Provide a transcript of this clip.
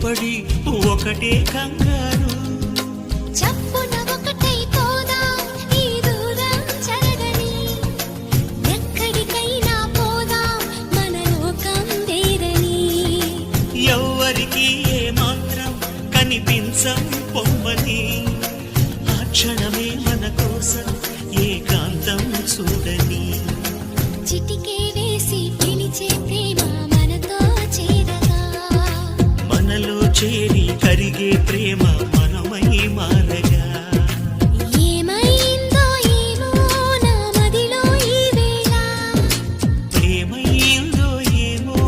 ఇప్పటి ఒకటే కంగారు. చప్పున ఒకటై పోదాం ఈ దూరం చెరగని, ఎక్కడికైనా పోదాం మన లోకం వేరని. ఎవ్వరికి ఏ మాత్రం కనిపించం పొమ్మని, ఆ క్షణమే మన కోసం ఏకాంతం చూడని. చిటికే వేసి పిలిచే ప్రేమ మనతో చేరగా, మనలో చేరి కరిగే ప్రేమ